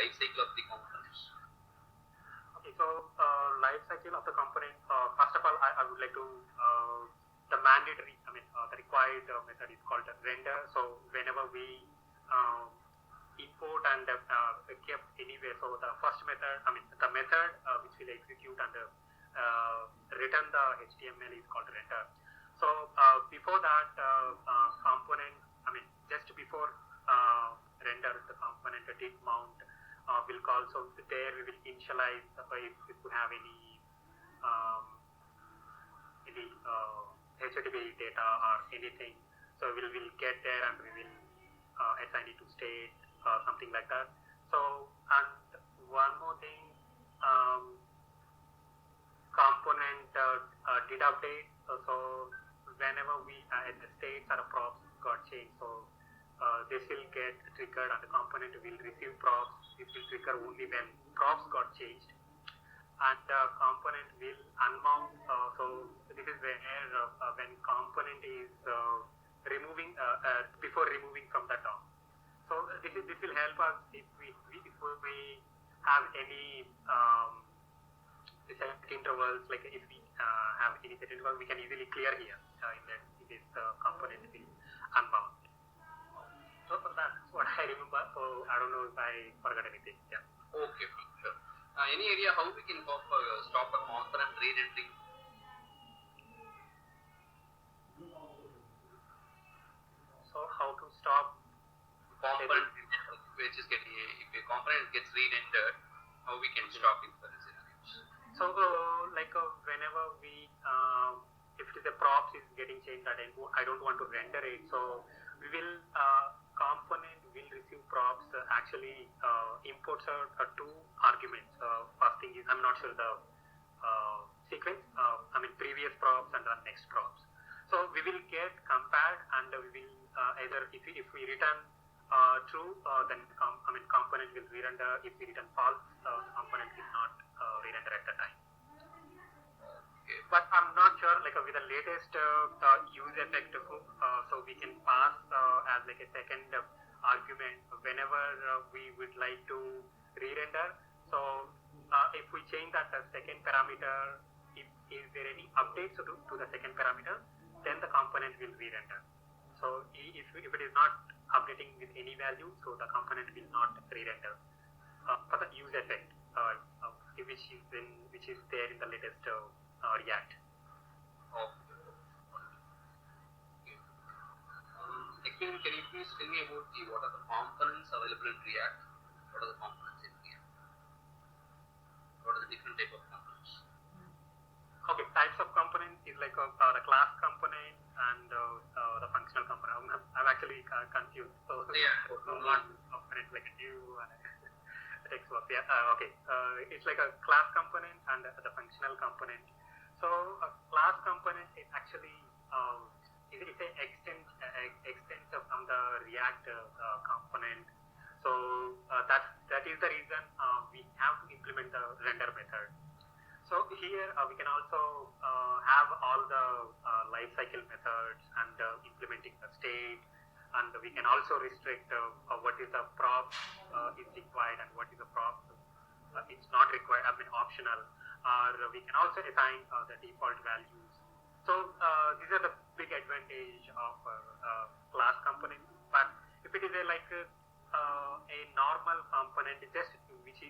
life cycle of the components? Okay, so life cycle of the component. First of all, I would like to the mandatory. The required method is called render. So whenever we import and kept anywhere, so the first method, the method which will execute and return the HTML is called render. So before that component, just before render, the component did mount will call. So there we will initialize if we have any HTTP data or anything. So we will get there and we will assign it to state, something like that. So, and one more thing, component did update. So whenever we the states or props got changed, so this will get triggered and the component will receive props. It will trigger only when props got changed, and the component will unmount. So this is where when component is removing before removing from the DOM. So this will help us if we have any set intervals, like if we have any set interval, we can easily clear here in this component will unbound. So that's what I remember. So I don't know if I forgot anything. Yeah. Okay, sure. Any idea how we can stop a component re-rendering? So how to stop component which is getting if a component gets re-rendered, how we can stop it for this scenarios? So whenever we if it is a props is getting changed, that I don't want to render it, so we will component will receive props actually imports two arguments. First thing is, I'm not sure the sequence, previous props and the next props. So we will get compared, and we will either if we return true, then component will re-render. If we return false, component will not re-render at the time. Okay. But I'm not sure, like with the latest use effect hook, so we can pass as like a second argument whenever we would like to re-render. So if we change that second parameter, is there any updates to the second parameter, then the component will re-render. So if it is not updating with any value, so the component will not re-render for the use effect, which is there in the latest React. Can you please tell me about what are the components available in React? What are the components in React? What are the different type of components? Okay, types of components is like the class component and the functional component. I'm actually confused. So one component like a new text box. Yeah. Okay. It's like a class component and the functional component. So a class component is actually it's an extent from the React component. So that is the reason we have to implement the render method. So here we can also have all the lifecycle methods and implementing the state, and we can also restrict what is the prop is required and what is the prop it's not required, optional, or we can also assign the default values. So these are the big advantage of class component. But if it is a normal component, just which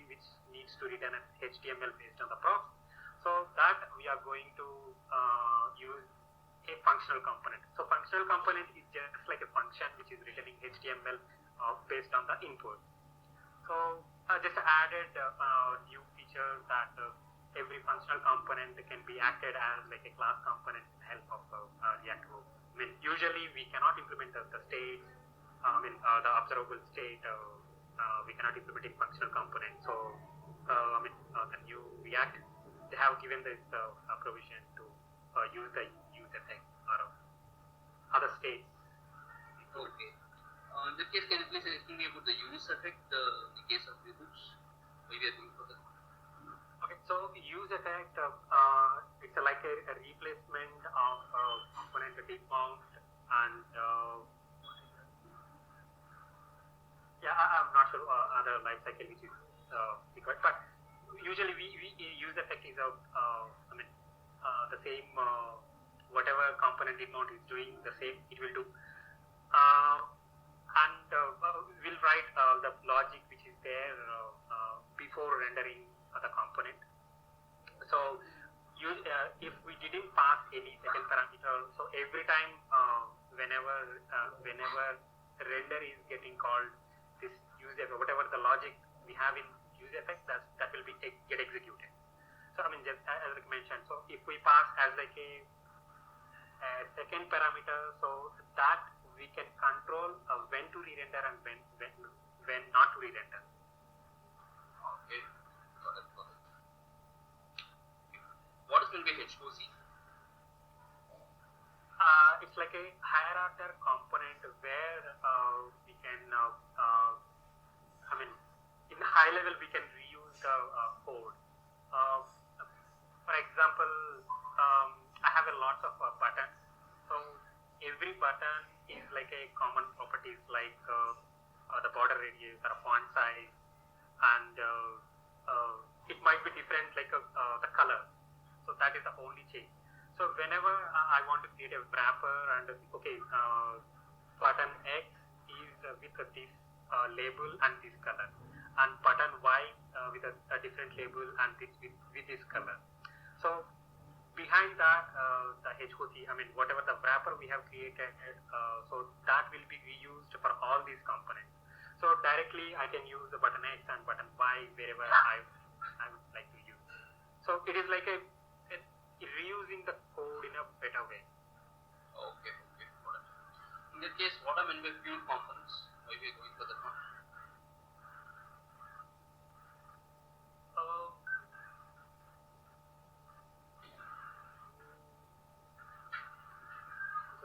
needs to return an HTML based on the props, so that we are going to use a functional component. So functional component is just like a function which is returning HTML based on the input. So just added new feature that every functional component can be acted as like a class component with the help of React Hook. Usually we cannot implement the states, the observable state, we cannot implement in functional component. So the new React, they have given this provision to use the use effect or other states. Okay. In that case, can you please explain me about the use effect in the case of reboots? Maybe I think for that. Okay, so use effect, it's like a replacement of component did mount, and I'm not sure. other life cycle which is required. But usually we use effect is the same whatever component it node is doing the same it will do, and we'll write the logic which is there before rendering the component. So if we didn't pass any second parameter, so every time whenever render is getting called, this use effect, whatever the logic we have in use effect, that will be get executed. So I mean, just as I mentioned, so if we pass as like a second parameter, so that we can control when to re-render and when not to re-render. Okay, got it. What is going to be H2C? It's like a higher order component where we can, in high level we can reuse the code. For example, I have a lot of buttons. So every button is like a common properties like the border radius or font size, and it might be different like the color. So that is the only change. So whenever I want to create a wrapper and button X is with this label and this color, and button Y with a different label and this with this color. So behind that the HOC, whatever the wrapper we have created, so that will be reused for all these components. So directly I can use the button X and button Y wherever I would like to use. So it is like a reusing the code in a better way. Okay, got it. In that case, what I mean by pure components? Why we are going for that one?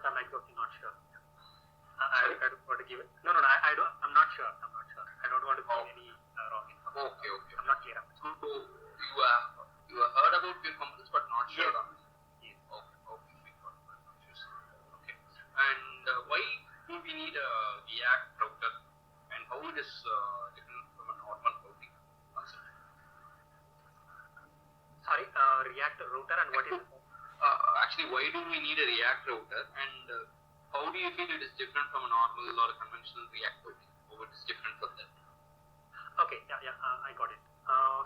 I'm exactly not sure. I don't want to give it. No, I don't. I'm not sure. I don't want to give any wrong information. Okay. I'm not clear. So you have heard about pure components, but not sure on it. Yes. Okay, got it. Okay. And why do we need a React router, and how it is different from a normal routing concept? Sorry, React router and what is? Actually, why do we need a React router, and how do you feel it is different from a normal or a conventional React routing? How it is different from that? Okay, I got it.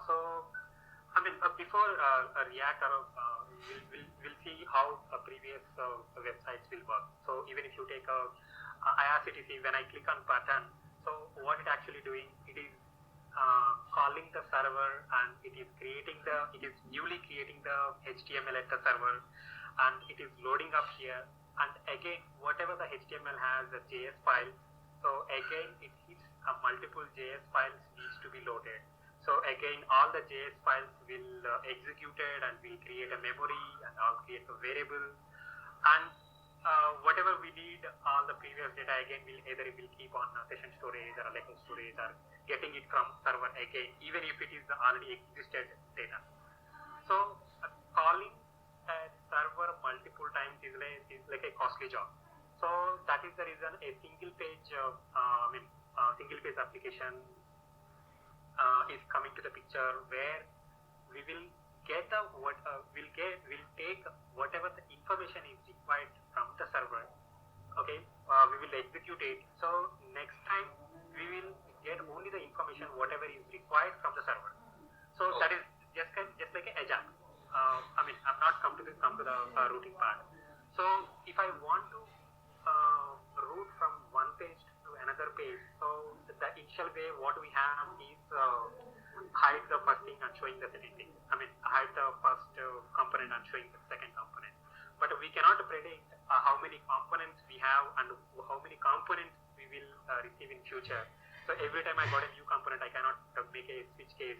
So, before React, we'll see how previous websites will work. So, even if you take IRCTC, when I click on button, so what it actually doing, it is calling the server, and it is newly creating the HTML at the server, and it is loading up here. And again, whatever the HTML has a JS file, so again it hits multiple JS files needs to be loaded. So again, all the JS files will executed and will create a memory and I'll create a variable, and whatever we need, all the previous data again will keep on session storage or local storage or getting it from server again, even if it is already existed data. So calling a server multiple times is like a costly job. So that is the reason a single page application is coming to the picture, where we will get we'll take whatever the information is required from the server. Okay, we will execute it. So next time we will get only the information whatever is required from the server. So that is just like a Ajax. I'm not come to the routing part. So if I want to route from one page to another page, so the initial way what we have is hide the first thing and showing the second thing. Hide the first component and showing the second component. But we cannot predict how many components we have and how many components we will receive in future. So every time I got a new component, I cannot make a switch case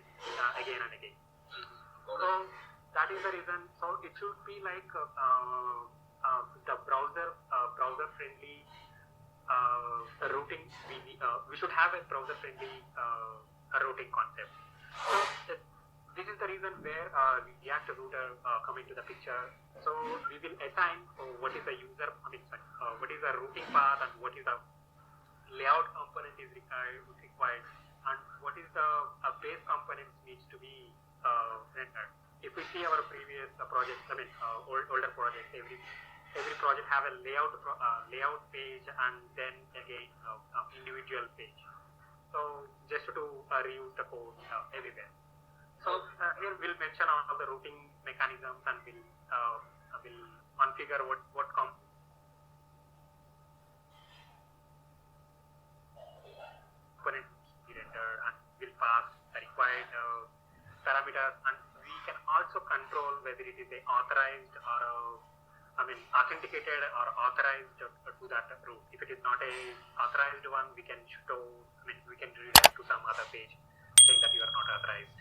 again and again. So that is the reason. So it should be like the browser friendly routing. We should have a browser friendly routing concept. So this is the reason where React router come into the picture. So we will assign what is the what is the routing path and what is the layout component is required, and what is the base components needs to be rendered. If we see our previous projects, I mean older projects, every project have a layout page and then again individual page. So just to reuse the code everywhere. So here we'll mention all the routing mechanisms and we'll configure what component be rendered, and will pass the required parameters, and we can also control whether it is a authorized or authenticated or authorized to that route. If it is not a authorized one, we can we can redirect to some other page saying that you are not authorized.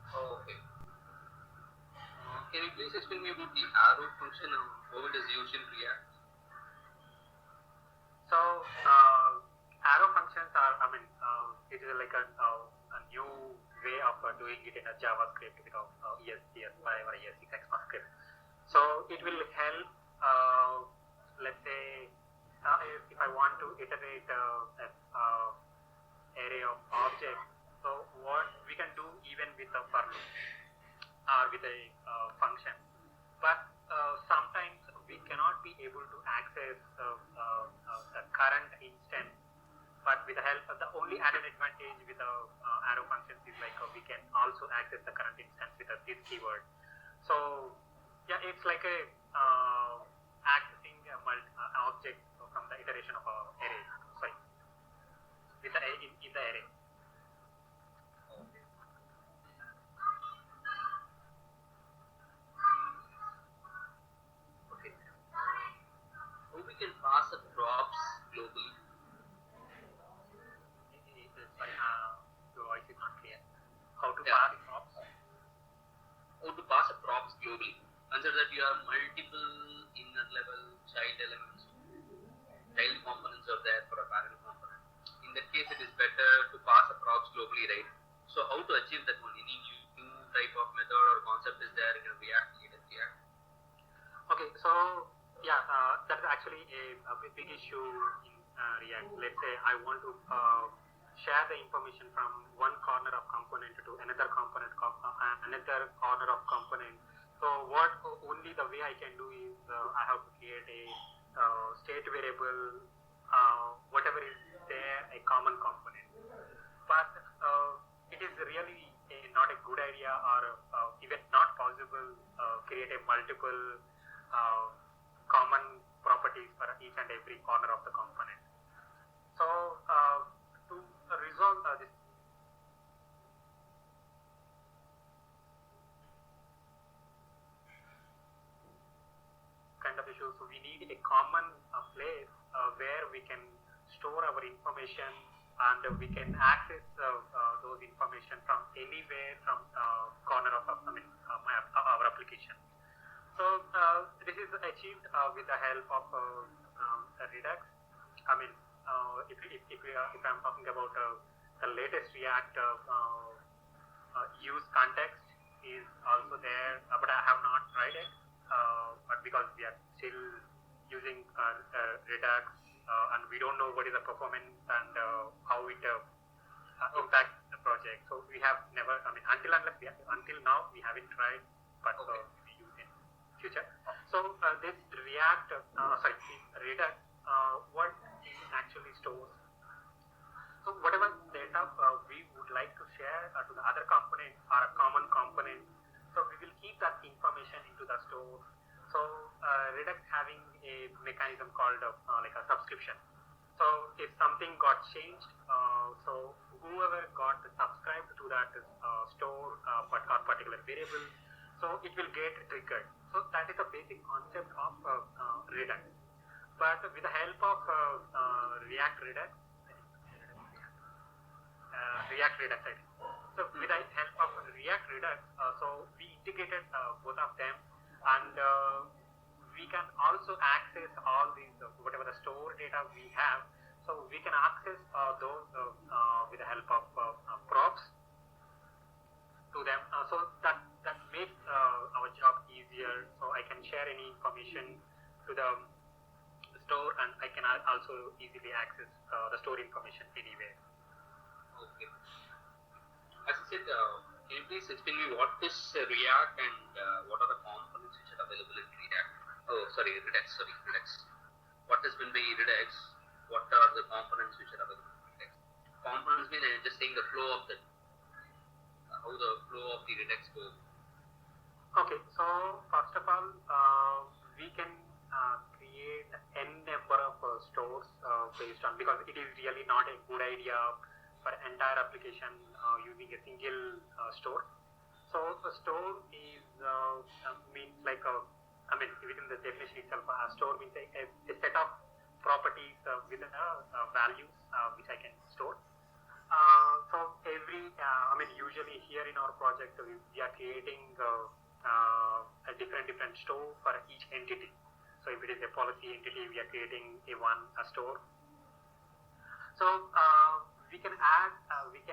Okay. Can you please explain me about the arrow function and how it is used in React? So arrow functions are, it is like a new way of doing it in a JavaScript with ES5 or ES6 ECMAScript. So it will help, let's say, if I want to iterate an array of objects, so what we can do even with a for loop or with a function, but sometimes we cannot be able to access the current instance. But with the help of the only added advantage with the arrow functions is like we can also access the current instance with this keyword. So yeah, it's like a accessing object from the iteration of an array. Sorry, with the in the array. Okay. How we can pass the props globally? Sorry, your voice is not clear. How to Yeah. pass props? How to pass a props globally? Consider that you have multiple inner level child elements. Child components are there for a parent component. In that case, it is better to pass a props globally, right? So how to achieve that one? Any new type of method or concept is there in React? Okay, so yeah, that's actually a big issue in React. Let's say I want to share the information from one corner of component to another corner of component. So what only the way I can do is I have to create a state variable, whatever is there, a common component. But it is really not a good idea or even not possible create a multiple common properties for each and every corner of the component. So to resolve this kind of issues, so we need a common place where we can store our information and we can access those information from anywhere from corner of our application. So this is achieved with the help of Redux. If I'm talking about the latest React use context is also there, but I have not tried it. But because we are still using Redux and we don't know what is the performance and how it impacts the project, so we have never. Until now we haven't tried, but we use in future. So this Redux, what it actually stores. So whatever data we would like to share to the other component or a common component, so we will keep that information into the store. So Redux having a mechanism called like a subscription. So if something got changed, so whoever got subscribed to that store particular variable, so it will get triggered. So that is a basic concept of Redux. But with the help of React Redux, So with the help of React Redux, so we integrated both of them, and we can also access all these whatever the store data we have. So we can access those with the help of props to them. So that makes our job easier. So I can share any information to the store, and I can also easily access the store information anywhere. Okay. explain me what is React and what are the components which are available in React? Oh, sorry, Redux. What has been by Redux? What are the components which are available in Redux? Components mean I'm just saying the flow of the how the flow of the Redux goes. Okay, so first of all, we can create n number of stores based on, because it is really not a good idea for entire application using a single store. So a store is means like within the definition itself, a store means a set of properties with values which I can store. So every, usually here in our project we are creating a different store for each entity. So if it is a policy entity, we are creating a store. So we can add, with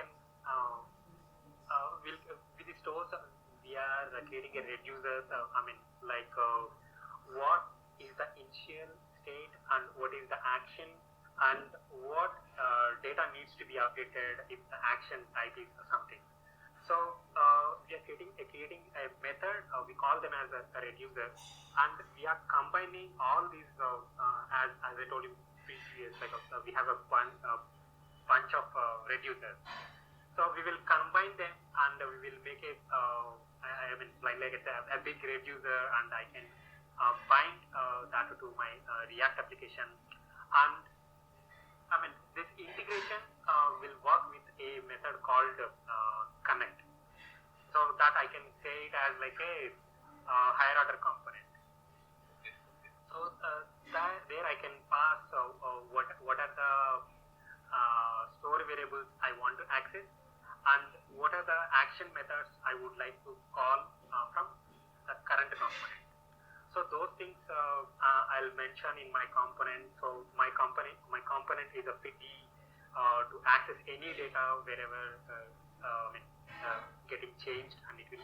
the stores, we are creating a reducer. What is the initial state and what is the action and what data needs to be updated if the action type is something. So we are creating a method, we call them as a reducer, and we are combining all these as I told you previous, we have a bunch of reducers. So we will combine them and we will make it a big reducer, and I can bind that to my React application. And this integration will work with a method called connect. So that I can say it as like a higher order component. So there I can pass what are the store variables I want to access and what are the action methods I would like to call from the current component. So those things I'll mention in my component. So my component is a pity to access any data wherever getting changed, and it will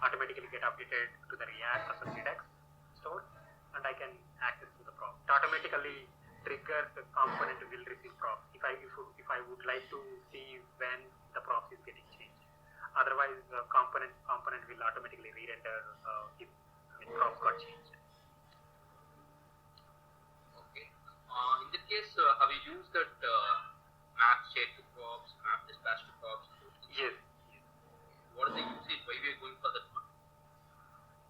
automatically get updated to the React or Redux store, and I can access to the prop. It automatically triggers the component will receive props if I would like to see when the props is getting changed. Otherwise, the component will automatically re-render if props got changed. Okay. In that case, have you used that map state to props, map dispatch to props? Yes. What is the usage? Why we are going for that one?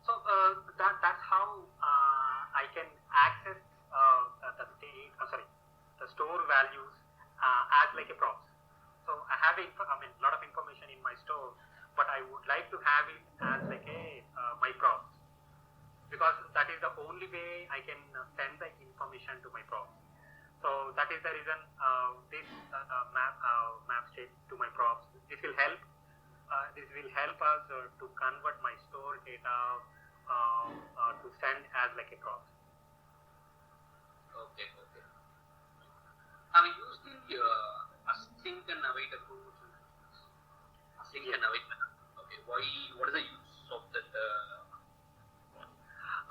So that's how I can access the store values as like a props. So I have a lot of information in my store, but I would like to have it as like a my props, because that is the only way I can send the information to my props. So that is the reason this map state to my props. This will help. This will help us to convert my store data to send as like a props. Okay. Have you used the async and await approach? Async and await method. Okay. Why? What is the use of that?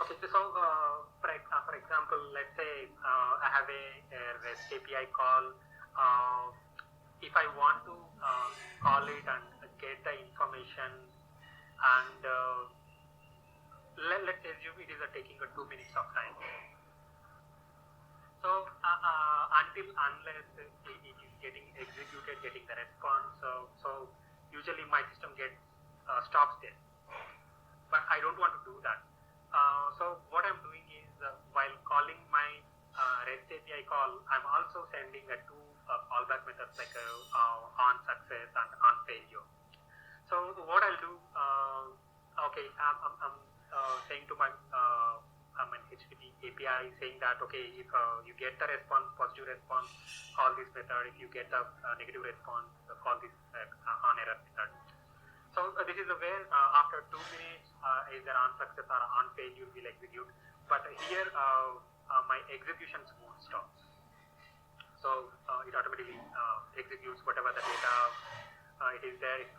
Okay. So for example, let's say I have a REST API call. If I want to call it and get the information, and let's assume it is taking 2 minutes of time. So unless it is getting executed, getting the response, so usually my system stops there. But I don't want to do that. So what I'm doing is while calling my REST API call, I'm also sending two callback methods like on success and on failure. So what I'll do, I'm saying to my HTTP API saying that if you get the response, positive response, call this method. If you get the negative response, call this on error method. So this is where after 2 minutes, either on success or on failure will execute. But here my executions won't stop. So it automatically executes whatever the data it is there. It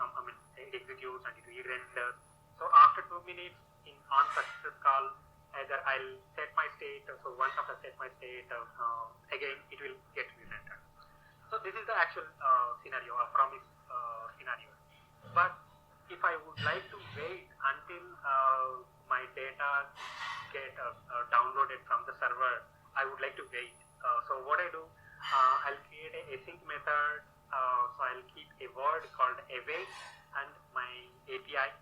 executes and it re-renders. So after 2 minutes on success call, either I'll set my state. So once after set my state, again it will get re-rendered. So this is the actual scenario, a promise scenario. But if I would like to wait until my data get downloaded from the server, I would like to wait. So what I do, I'll create a async method. So I'll keep a word called await and my API.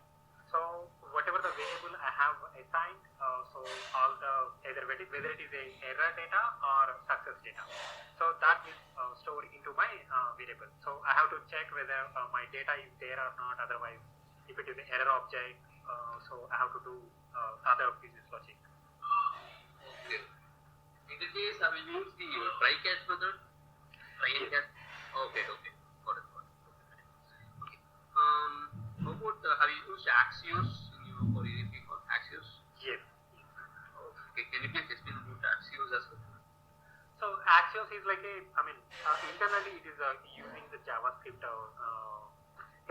So whatever the variable I have assigned, so all the either whether it is a error data or success data, so that will store into my variable. So I have to check whether my data is there or not. Otherwise, if it is an error object, so I have to do other business logic. Okay. In this case, I will use the try catch method. Try and catch. Okay. Got it. Okay. How about have you used Axios in your for anything on Axios? Yes. Okay. Can you please explain about Axios as well? So Axios is like internally it is using the JavaScript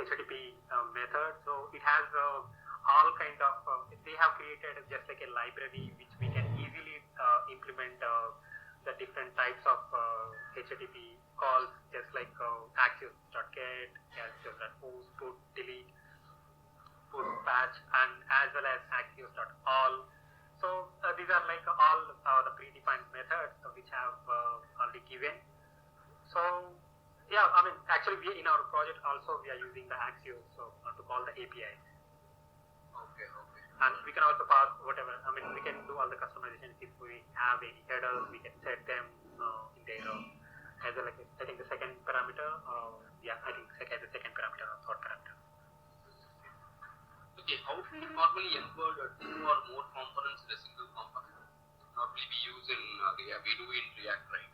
HTTP method. So it has all kind of they have created just like a library which we can easily implement the different types of HTTP calls, just like Axios.get, Axios.post, put, delete, put, patch, and as well as Axios.all. So these are like all the predefined methods which have already given. So yeah, I mean actually we in our project also we are using the Axios to call the APIs. Okay. And we can also pass whatever. I mean we can do all the customization. If we have any headers, we can set them in there as a, like I think the second parameter. I think as a second parameter or third parameter. Okay, how do you normally embed two or more components in a single component? Normally we use in we do in React, right?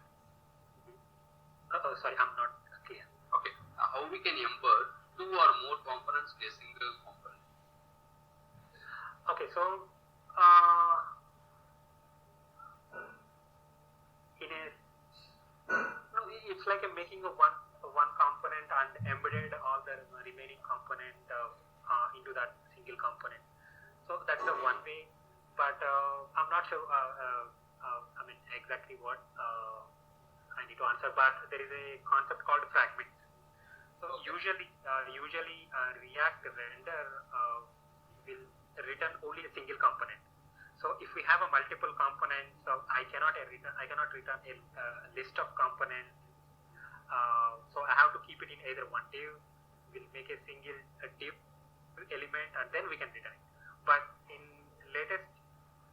Sorry, I'm not clear. Okay, how we can embed two or more components in a single component? Okay, so it's like making a one component and embedded all the remaining component into that single component. So that's the one way, but I'm not sure. I mean exactly what I need to answer, but there is a concept called fragment. So usually React render will return only a single component. So if we have a multiple components, so I cannot return a list of components. So I have to keep it in either one div. We'll make a single div element and then we can return it. But in latest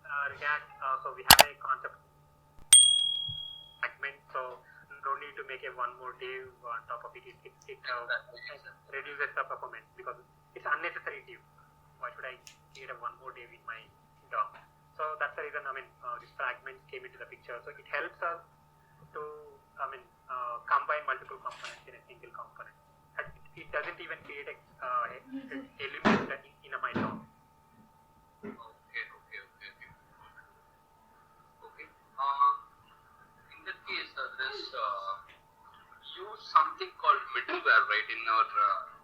React, so we have a concept fragment. So don't need to make a one more div on top of it. It reduces the performance because it's unnecessary div. Why should I create a one more div in my DOM? So that's the reason. I mean, this fragment came into the picture. So it helps us to, combine multiple components in a single component. And it doesn't even create a element in my DOM. Okay. In that case, there's use something called middleware, right? In our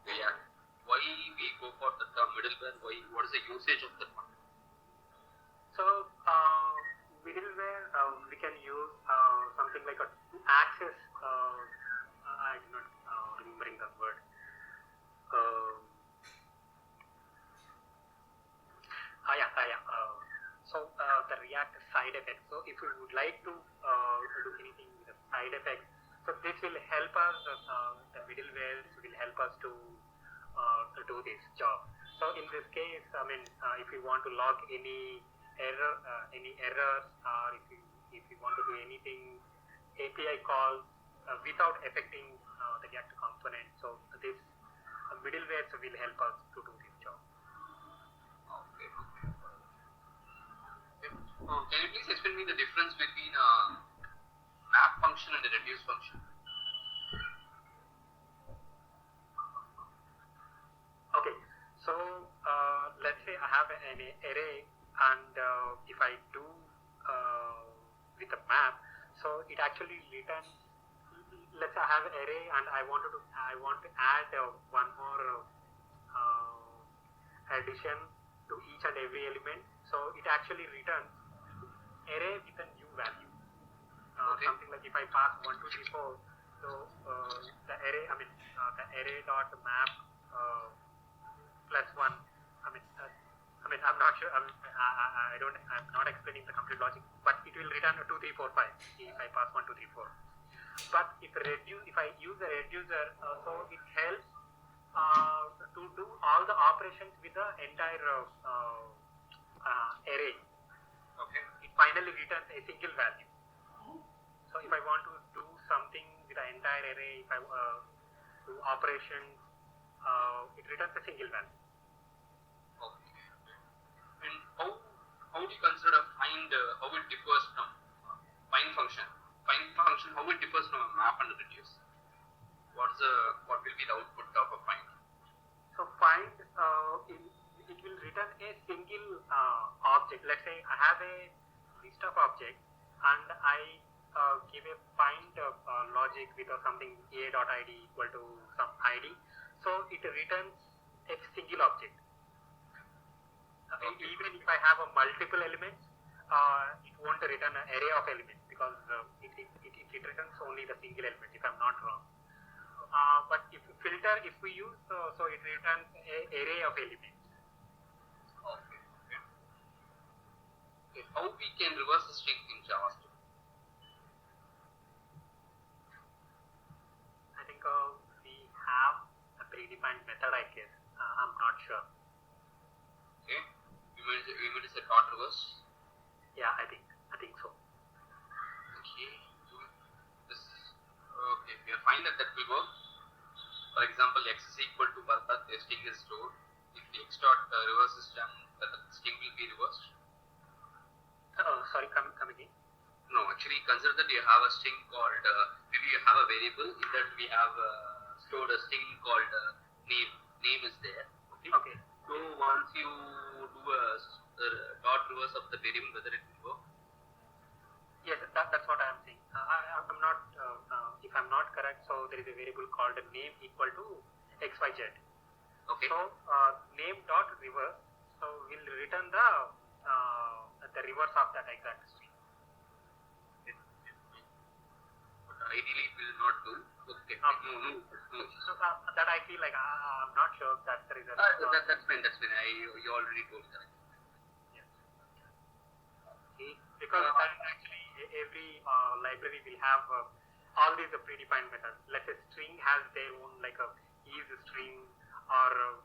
React. Why we go for the term middleware? What is the usage of that one? So middleware, we can use something like to access. I'm not remembering the word. So the React side effects. So if we would like to do anything with the side effects, so this will help us. The middleware will help us to do this job. So in this case, if we want to log any errors, or if we want to do anything API calls without affecting the React component, so this middleware will help us to do this job. Okay. Can you please explain me the difference between map function and the reduce function? Okay, so let's say I have an array, and if I do with a map, so it actually returns. Let's say I have an array and I want to add one more addition to each and every element. So it actually returns array with a new value. Okay. Something like if I pass 1, 2, 3, 4, so the array, the array dot map plus 1. I'm not sure. I'm not explaining the complete logic, but it will return 2, 3, 4, 5 if I pass 1, 2, 3, 4. But if I use the reducer, so it helps to do all the operations with the entire array. Okay. It finally returns a single value. So if I want to do something with the entire array, if I do operations, it returns a single value. Okay. And how do you consider find how it differs from find function? Find function, how it differs from a map and a reduce? What will be the output of a find? So find it will return a single object. Let's say I have a list of objects and I give a find logic with something a.id equal to some id. So it returns a single object. Okay. Even if I have a multiple elements, it won't return an array of elements because it returns only the single element if I'm not wrong. But if we use, so it returns an array of elements. Okay. How we can reverse the string in JavaScript? I think we have a predefined method, I guess. I'm not sure. Okay. You mean to say dot reverse? Yeah, I think so. Okay. Okay. We find that will work. For example, x is equal to Bharat, the string is stored. If the x dot reverse is done, the string will be reversed. Sorry, come again. No, actually consider that you have a string called, maybe you have a variable, in that we have stored a string called name. Name is there. Okay. So once you do a dot reverse of the variable, whether it will work? Yes, that's what I am saying. I'm not, if I'm not correct, so there is a variable called name equal to xyz. Okay. So name dot reverse, so we'll return the reverse of that exact string. But ideally it will not do. Okay. No. So that I feel like I'm not sure that there is a. That's fine. You already told that. Yes. Okay. Because actually every library will have all these predefined methods. Let's say string has their own like a is string or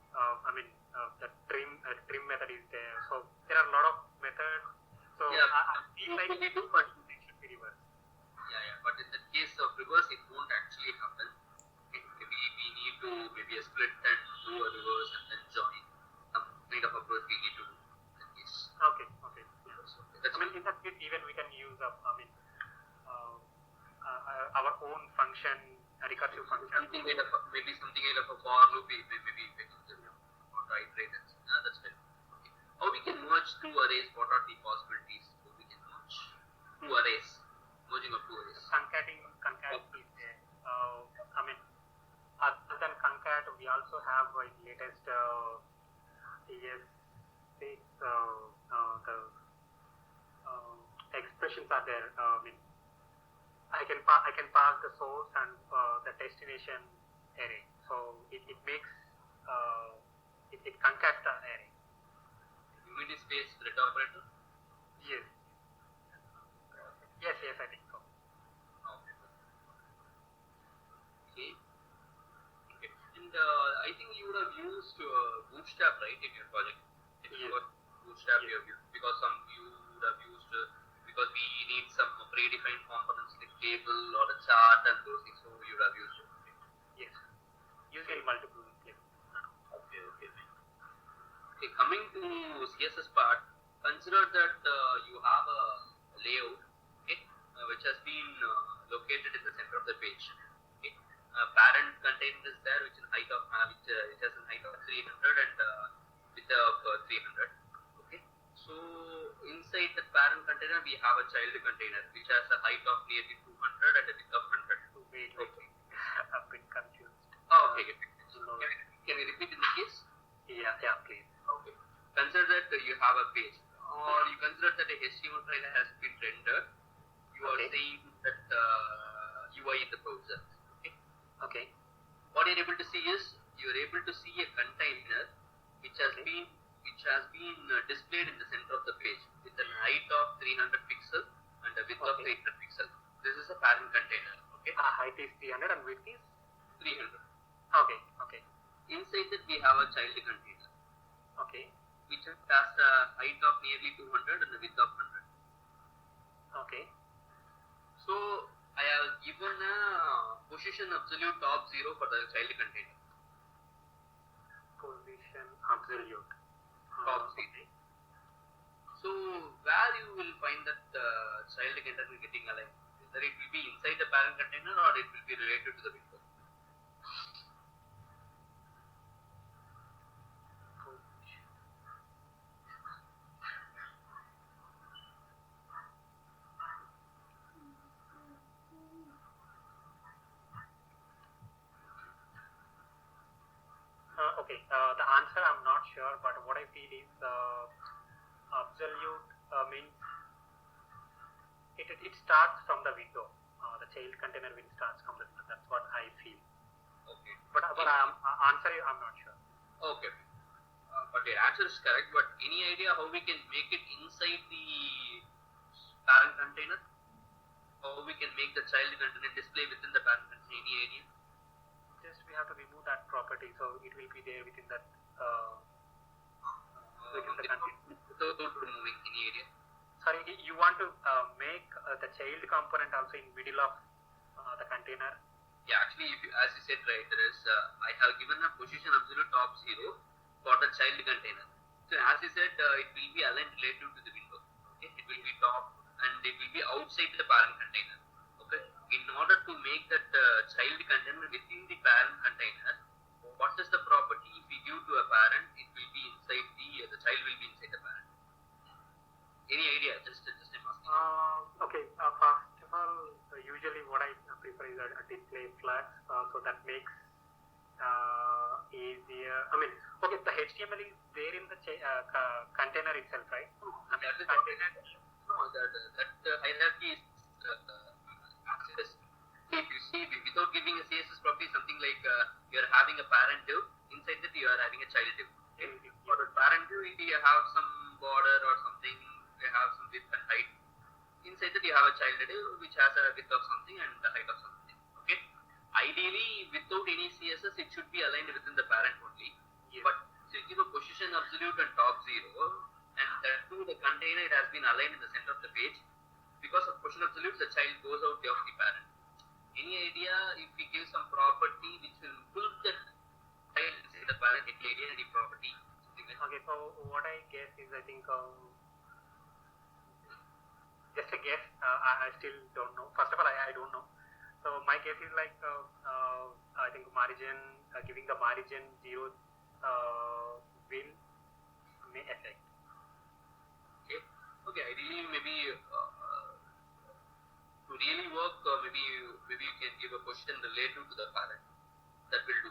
the trim method is there. So there are a lot of methods. So yeah, I feel like it should be reversed. Yeah. But in the case of reverse, it won't actually happen. Maybe we need to a split and do a reverse and then join. Some kind of approach we need to do in that case. Okay. That's in that case, even we can use our own function, a recursive function. Maybe something kind of a for loop. Maybe we can iterate it. That's fine. Okay. How we can merge two arrays? What are the possibilities? How we can merge two arrays? Merging of two arrays. Concat is there. Other than concat, we also have in latest ES6 the expressions are there. I can pass the source and the destination array. So it makes it concats the array. Unity space split operator? Yes. Yes, I think so. Okay. And I think you would have used Bootstrap, right, in your project? Yes. Bootstrap you have used, because you would have used because we need some predefined components like table or a chart and those things, so you would have used it. Yes. Using multiple places. Okay, coming to CSS part, consider that you have a layout, okay, which has been located in the center of the page. Okay, parent container is there, which has a height of 300 and width of 300. Okay, so inside the parent container we have a child container which has a height of nearly 200 and a width of 100. Wait. I'm a bit confused. Okay. Can you repeat in this case? Yeah, please. Okay. Consider that you have a page, or you consider that a HTML file has been rendered. You are saying that UI in the browser. Okay. Okay. What you're able to see is you are able to see a container which has been displayed in the center of the page with a height of 300 pixel and a width of 800 pixel. This is a parent container. Okay. Height is 300 and width is 300. Okay. Inside that we have a child container. Okay. Which has a height of nearly 200 and a width of 100. Okay. So I have given a position absolute top 0 for the child container. Position absolute top 0. Okay. So where you will find that child container getting aligned? Whether it will be inside the parent container or it will be related to the window. Okay, the answer I'm not sure, but what I feel is absolute means it starts from the window. The child container will start from the window. That's what I feel. Okay. But answer I'm not sure. Okay. But your answer is correct. But any idea how we can make it inside the parent container? How we can make the child container display within the parent container? Any idea? Just we have to remove that property, so it will be there within that within the container. Without removing any area. Sorry, you want to make the child component also in middle of the container? Yeah, actually, as you said, right, there is I have given a position absolute top 0 for the child container. So as you said, it will be aligned relative to the window. Okay, it will be top and it will be outside the parent container. Okay, in order to make that child container within the parent container, what is the property? If we give to a parent, it will be inside the child will be inside the parent. Any idea? Just I'm asking. Okay. First of all, usually what I prefer is a display flex, so that makes easier. I mean, okay, the HTML is there in the container itself, right? That hierarchy is access. If you see, without giving a CSS property, something like you are having a parent div, inside that you are having a child div. Okay? For the parent div, you have some border or something, you have some width and height. Inside that you have a child div which has a width of something and the height of something. Okay. Ideally, without any CSS, it should be aligned within the parent only. Yes. But if you give a position absolute and top 0, and that too the container it has been aligned in the center of the page. Because of position absolute, the child goes out of the parent. Any idea if we give some property which will pull the child inside the parent, any idea, any property? Okay, so what I guess is, I think just a guess. I still don't know. First of all, I don't know. So my guess is like I think margin, giving the margin 0 will may affect. Okay. Ideally, maybe to really work, maybe you can give a position relative to the parent. That will do.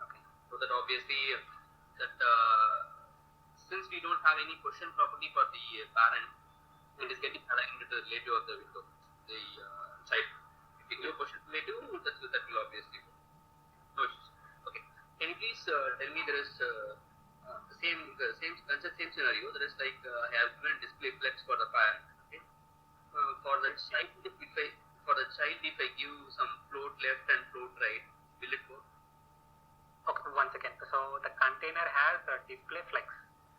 Okay. So that obviously that since we don't have any position property for the parent, it is getting aligned to the relative of the window, the child. If you give a position relative, that will obviously work. No issues. Okay. Can you please tell me there is same scenario. There is like I have given display flex for the parent. Okay. For the child, if I give some float left and float right, will it work? Okay, 1 second. So the container has a display flex.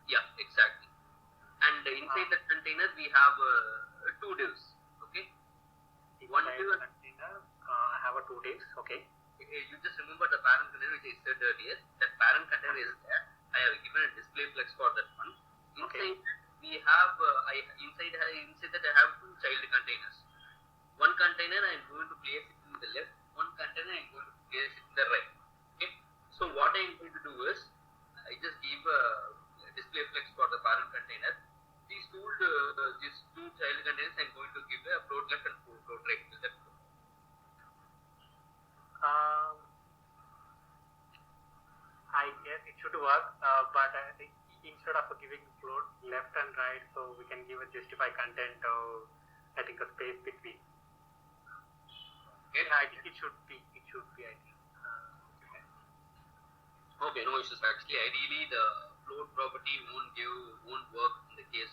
Yeah, exactly. And inside the container we have 2 divs. Okay. One div container have a 2 divs. Okay. You just remember the parent container which I said earlier. That parent container is there. I have given a display flex for that one. Inside we have inside that I have 2 child containers. One container I am going to place it in the left. One container I am going to place it in the right. Okay. So what I am going to do is I just give a display flex for the parent container. These two child containers I am going to give a float left and float right. Will that go? I guess it should work, but instead of giving float left and right, so we can give a justify content. I think a space between. Okay. I think it should be. I think. Okay, no issues. Actually, ideally the float property won't work in the case